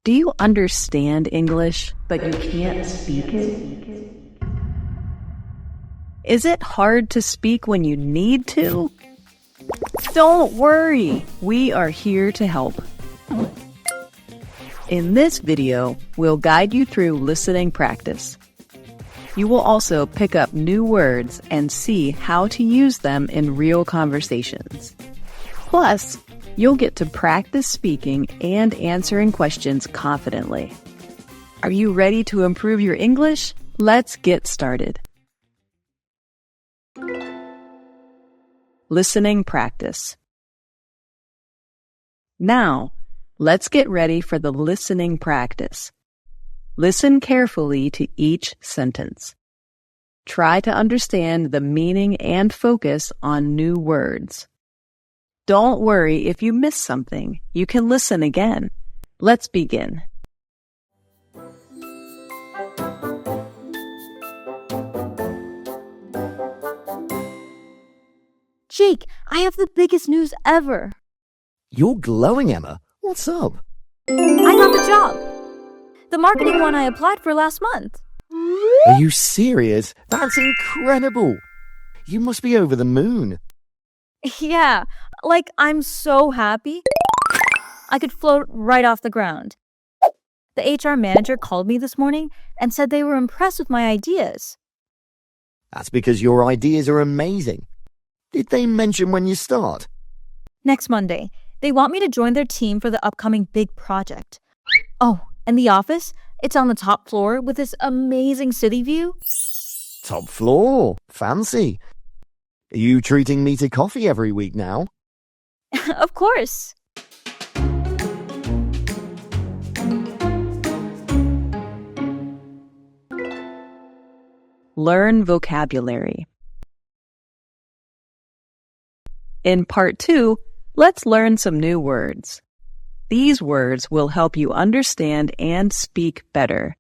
Do you understand English, but you can't speak it? Is it hard to speak when you need to? Don't worry, we are here to help. In this video, we'll guide you through listening practice. You will also pick up new words and see how to use them in real conversations. Plus, you'll get to practice speaking and answering questions confidently. Are you ready to improve your English? Let's get started. Listening practice. Now, let's get ready for the listening practice. Listen carefully to each sentence. Try to understand the meaning and focus on new words. Don't worry if you miss something. You can listen again. Let's begin. Jake, I have the biggest news ever. You're glowing, Emma. What's up? I got the job. The marketing one I applied for last month. Are you serious? That's incredible. You must be over the moon. Yeah, I'm so happy. I could float right off the ground. The HR manager called me this morning and said they were impressed with my ideas. That's because your ideas are amazing. Did they mention when you start? Next Monday, they want me to join their team for the upcoming big project. Oh, and the office, it's on the top floor with this amazing city view. Top floor. Fancy. Are you treating me to coffee every week now? Of course. Learn vocabulary. In Part 2, let's learn some new words. These words will help you understand and speak better.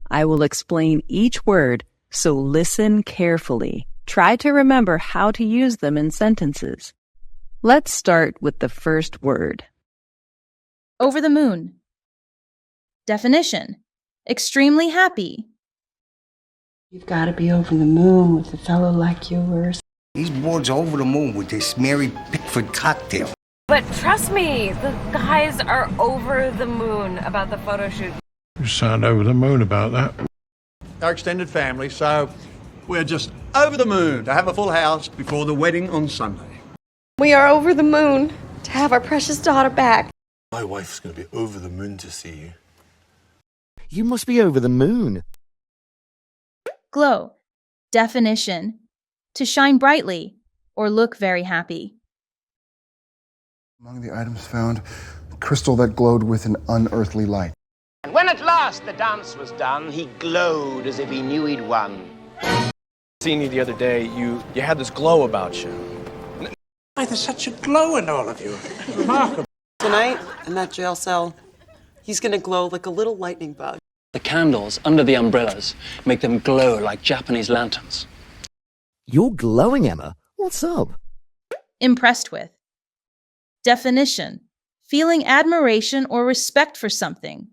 I will explain each word, so listen carefully. Try to remember how to use them in sentences. Let's start with the first word. Over the moon. Definition: extremely happy. You've got to be over the moon with a fellow like yours. These boards are over the moon with this Mary Pickford cocktail. But trust me, the guys are over the moon about the photo shoot. You sound over the moon about that. Our extended family, so we're just over the moon to have a full house before the wedding on Sunday. We are over the moon to have our precious daughter back. My wife's going to be over the moon to see you. You must be over the moon. Glow. Definition: to shine brightly or look very happy. Among the items found, a crystal that glowed with an unearthly light. And when at last the dance was done, he glowed as if he knew he'd won. Seeing you the other day, you had this glow about you. Why, there's such a glow in all of you. Remarkable. Tonight, in that jail cell, he's gonna glow like a little lightning bug. The candles under the umbrellas make them glow like Japanese lanterns. You're glowing, Emma. What's up? Impressed with. Definition: feeling admiration or respect for something.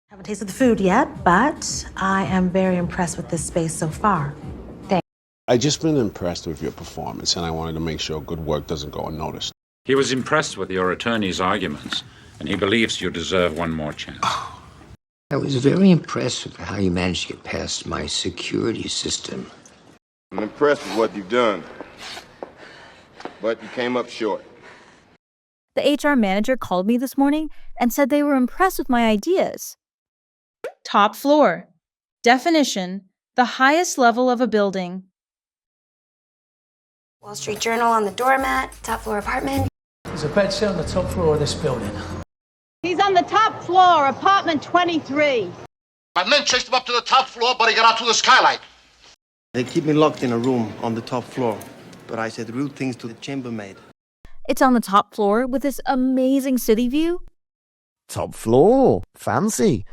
Haven't tasted the food yet, but I am very impressed with this space so far. Thanks. I've just been impressed with your performance, and I wanted to make sure good work doesn't go unnoticed. He was impressed with your attorney's arguments, and he believes you deserve one more chance. I was very impressed with how you managed to get past my security system. I'm impressed with what you've done, but you came up short. The HR manager called me this morning and said they were impressed with my ideas. Top floor. Definition: the highest level of a building. Wall Street Journal on the doormat, top floor apartment. There's a bed set on the top floor of this building. He's on the top floor, apartment 23. My men chased him up to the top floor, but he got out through the skylight. They keep me locked in a room on the top floor, but I said rude things to the chambermaid. It's on the top floor with this amazing city view. Top floor. Fancy.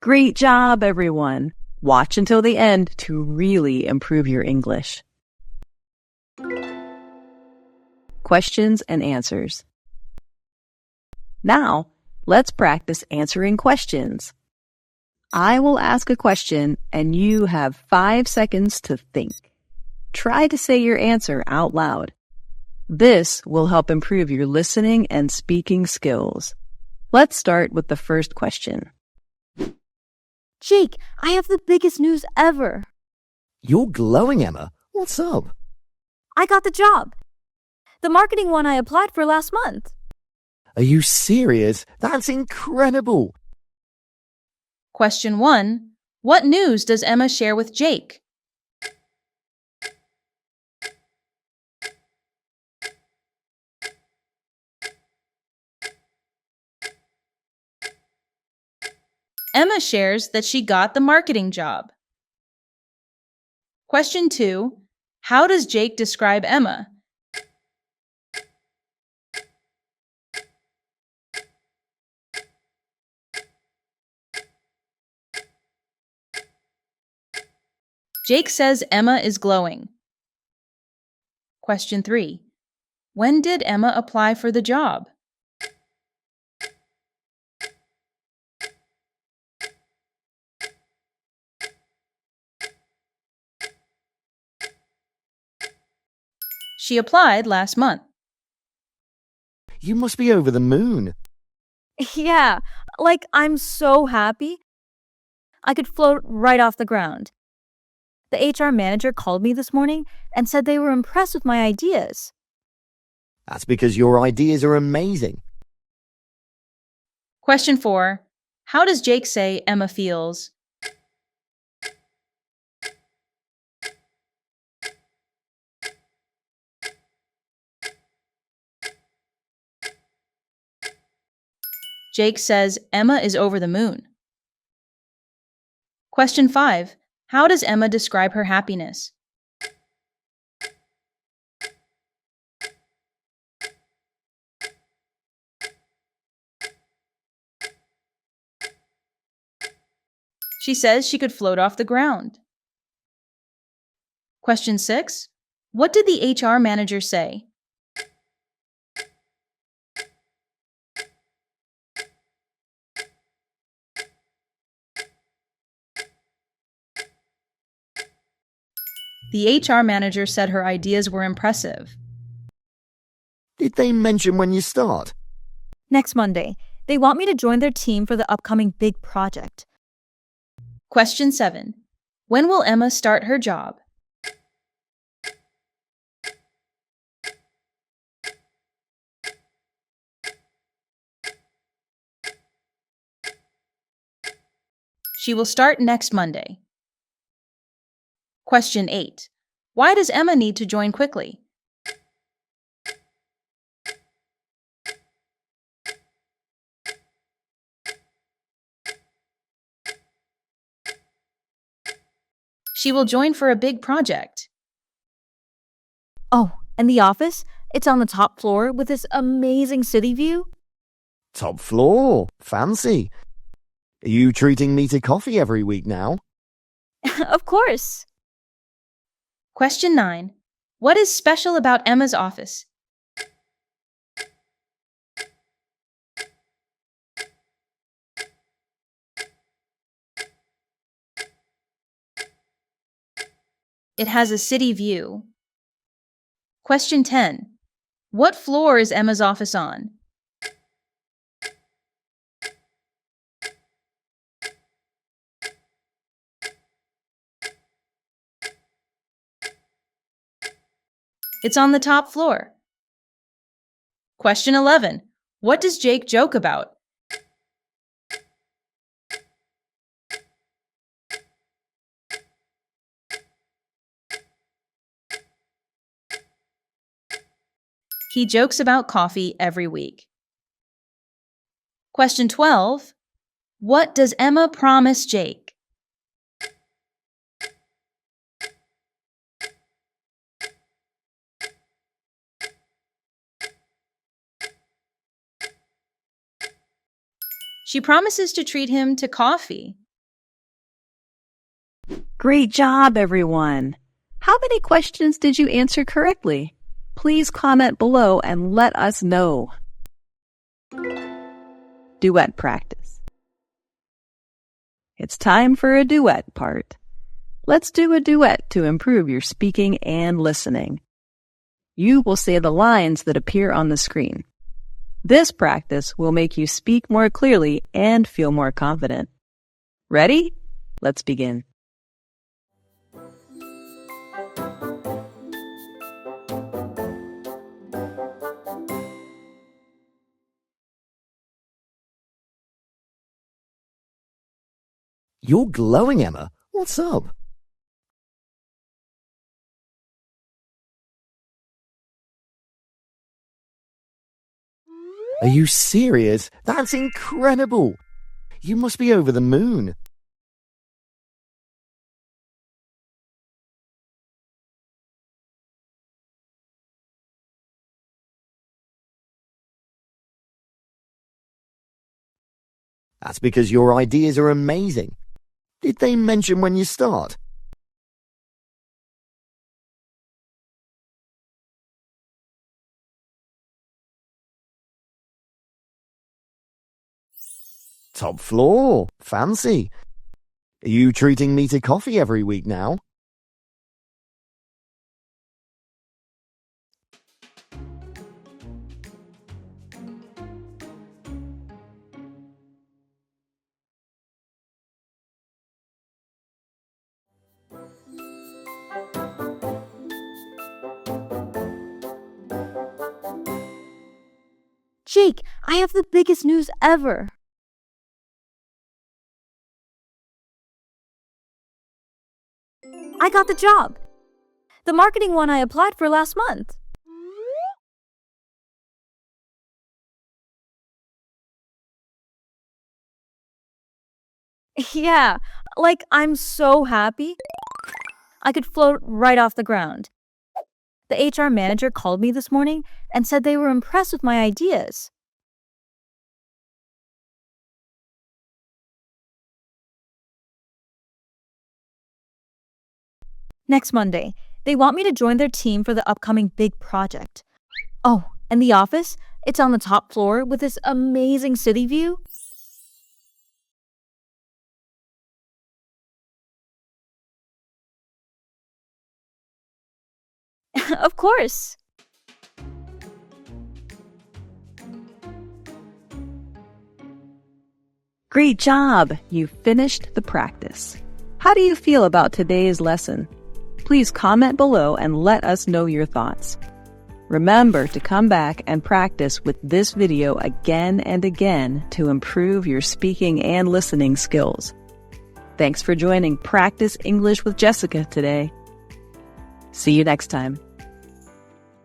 Great job, everyone. Watch until the end to really improve your English. Questions and answers. Now, let's practice answering questions. I will ask a question and you have 5 seconds to think. Try to say your answer out loud. This will help improve your listening and speaking skills. Let's start with the first question. Jake, I have the biggest news ever. You're glowing, Emma. What's up? I got the job. The marketing one I applied for last month. Are you serious? That's incredible. Question 1. What news does Emma share with Jake? Emma shares that she got the marketing job. Question 2. How does Jake describe Emma? Jake says Emma is glowing. Question 3. When did Emma apply for the job? She applied last month. You must be over the moon. Yeah, like I'm so happy. I could float right off the ground. The HR manager called me this morning and said they were impressed with my ideas. That's because your ideas are amazing. Question 4. How does Jake say Emma feels? Jake says Emma is over the moon. Question 5. How does Emma describe her happiness? She says she could float off the ground. Question 6. What did the HR manager say? The HR manager said her ideas were impressive. Did they mention when you start? Next Monday, they want me to join their team for the upcoming big project. Question 7. When will Emma start her job? She will start next Monday. Question 8. Why does Emma need to join quickly? She will join for a big project. Oh, and the office? It's on the top floor with this amazing city view. Top floor. Fancy. Are you treating me to coffee every week now? Of course. Question 9. What is special about Emma's office? It has a city view. Question 10. What floor is Emma's office on? It's on the top floor. Question 11. What does Jake joke about? He jokes about coffee every week. Question 12. What does Emma promise Jake? She promises to treat him to coffee. Great job, everyone! How many questions did you answer correctly? Please comment below and let us know. duet practice. It's time for a duet part. Let's do a duet to improve your speaking and listening. You will say the lines that appear on the screen. This practice will make you speak more clearly and feel more confident. Ready? Let's begin. You're glowing, Emma. What's up? Are you serious? That's incredible. You must be over the moon. That's because your ideas are amazing. Did they mention when you start? Top floor. Fancy. Are you treating me to coffee every week now? Jake, I have the biggest news ever. I got the job. The marketing one I applied for last month. Yeah, like I'm so happy. I could float right off the ground. The HR manager called me this morning and said they were impressed with my ideas. Next Monday, they want me to join their team for the upcoming big project. Oh, and the office? It's on the top floor with this amazing city view. Of course. Great job! You finished the practice. How do you feel about today's lesson? Please comment below and let us know your thoughts. Remember to come back and practice with this video again and again to improve your speaking and listening skills. Thanks for joining Practice English with Jessica today. See you next time.